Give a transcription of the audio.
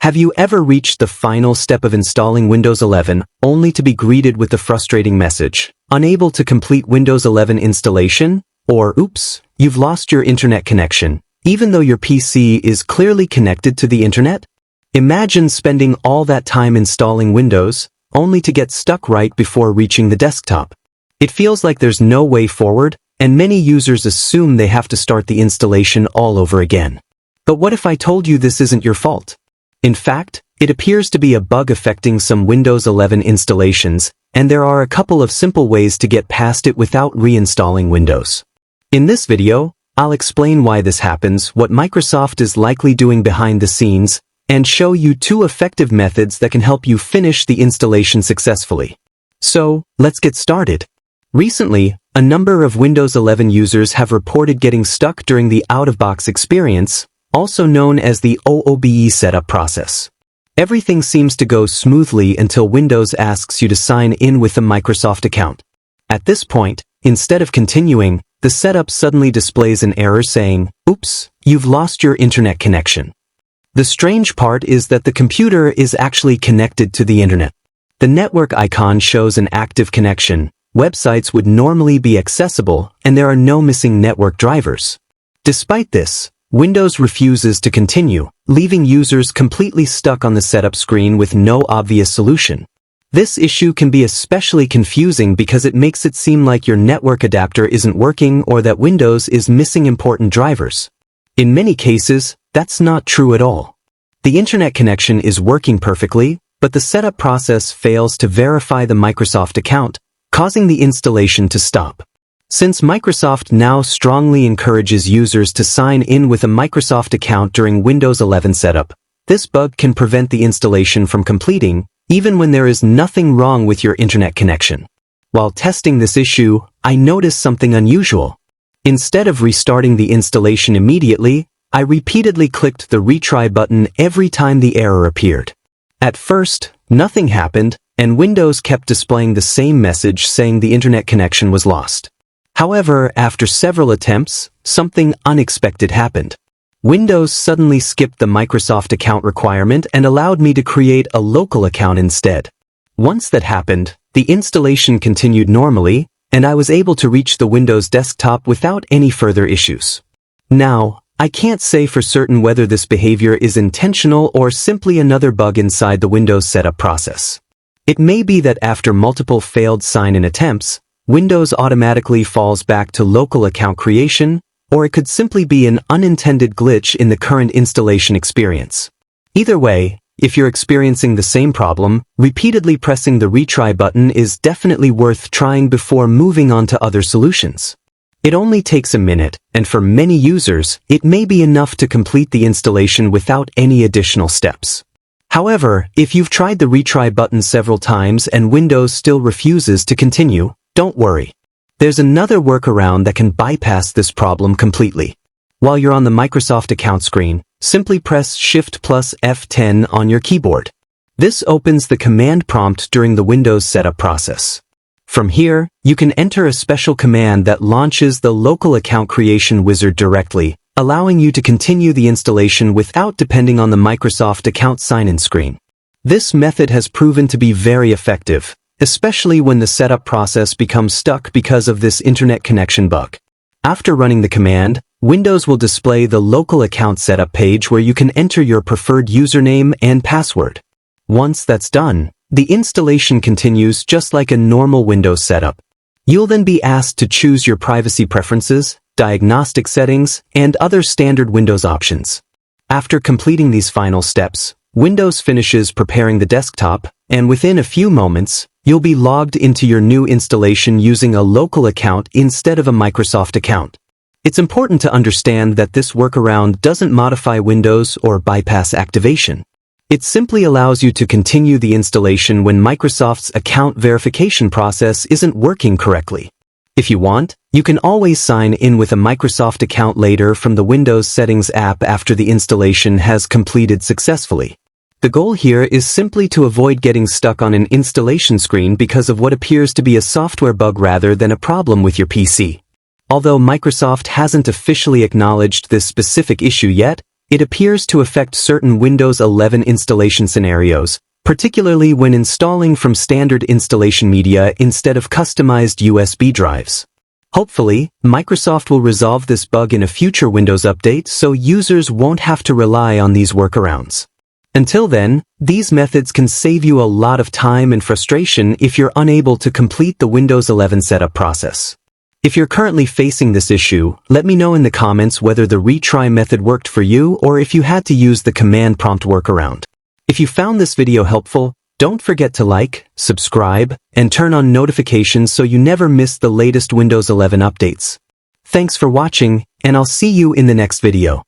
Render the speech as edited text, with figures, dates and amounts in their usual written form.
Have you ever reached the final step of installing Windows 11 only to be greeted with the frustrating message, unable to complete Windows 11 installation? Or, oops, you've lost your internet connection, even though your PC is clearly connected to the internet? Imagine spending all that time installing Windows, only to get stuck right before reaching the desktop. It feels like there's no way forward, and many users assume they have to start the installation all over again. But what if I told you this isn't your fault? In fact, it appears to be a bug affecting some Windows 11 installations, and there are a couple of simple ways to get past it without reinstalling Windows. In this video, I'll explain why this happens, what Microsoft is likely doing behind the scenes, and show you 2 effective methods that can help you finish the installation successfully. So, let's get started. Recently, a number of Windows 11 users have reported getting stuck during the out-of-box experience, also known as the OOBE setup process. Everything seems to go smoothly until Windows asks you to sign in with a Microsoft account. At this point, instead of continuing, the setup suddenly displays an error saying, "Oops, you've lost your internet connection." The strange part is that the computer is actually connected to the internet. The network icon shows an active connection, websites would normally be accessible, and there are no missing network drivers. Despite this, Windows refuses to continue, leaving users completely stuck on the setup screen with no obvious solution. This issue can be especially confusing because it makes it seem like your network adapter isn't working or that Windows is missing important drivers. In many cases, that's not true at all. The internet connection is working perfectly, but the setup process fails to verify the Microsoft account, causing the installation to stop. Since Microsoft now strongly encourages users to sign in with a Microsoft account during Windows 11 setup, this bug can prevent the installation from completing, even when there is nothing wrong with your internet connection. While testing this issue, I noticed something unusual. Instead of restarting the installation immediately, I repeatedly clicked the Retry button every time the error appeared. At first, nothing happened, and Windows kept displaying the same message saying the internet connection was lost. However, after several attempts, something unexpected happened. Windows suddenly skipped the Microsoft account requirement and allowed me to create a local account instead. Once that happened, the installation continued normally, and I was able to reach the Windows desktop without any further issues. Now, I can't say for certain whether this behavior is intentional or simply another bug inside the Windows setup process. It may be that after multiple failed sign-in attempts, Windows automatically falls back to local account creation, or it could simply be an unintended glitch in the current installation experience. Either way, if you're experiencing the same problem, repeatedly pressing the Retry button is definitely worth trying before moving on to other solutions. It only takes a minute, and for many users, it may be enough to complete the installation without any additional steps. However, if you've tried the Retry button several times and Windows still refuses to continue, don't worry. There's another workaround that can bypass this problem completely. While you're on the Microsoft account screen, simply press Shift plus F10 on your keyboard. This opens the command prompt during the Windows setup process. From here, you can enter a special command that launches the local account creation wizard directly, allowing you to continue the installation without depending on the Microsoft account sign-in screen. This method has proven to be very effective, especially when the setup process becomes stuck because of this internet connection bug. After running the command, Windows will display the local account setup page where you can enter your preferred username and password. Once that's done, the installation continues just like a normal Windows setup. You'll then be asked to choose your privacy preferences, diagnostic settings, and other standard Windows options. After completing these final steps, Windows finishes preparing the desktop, and within a few moments, you'll be logged into your new installation using a local account instead of a Microsoft account. It's important to understand that this workaround doesn't modify Windows or bypass activation. It simply allows you to continue the installation when Microsoft's account verification process isn't working correctly. If you want, you can always sign in with a Microsoft account later from the Windows Settings app after the installation has completed successfully. The goal here is simply to avoid getting stuck on an installation screen because of what appears to be a software bug rather than a problem with your PC. Although Microsoft hasn't officially acknowledged this specific issue yet, It appears to affect certain Windows 11 installation scenarios, particularly when installing from standard installation media instead of customized USB drives. Hopefully, Microsoft will resolve this bug in a future Windows update so users won't have to rely on these workarounds. Until then, these methods can save you a lot of time and frustration if you're unable to complete the Windows 11 setup process. If you're currently facing this issue, let me know in the comments whether the retry method worked for you or if you had to use the command prompt workaround. If you found this video helpful, don't forget to like, subscribe, and turn on notifications so you never miss the latest Windows 11 updates. Thanks for watching, and I'll see you in the next video.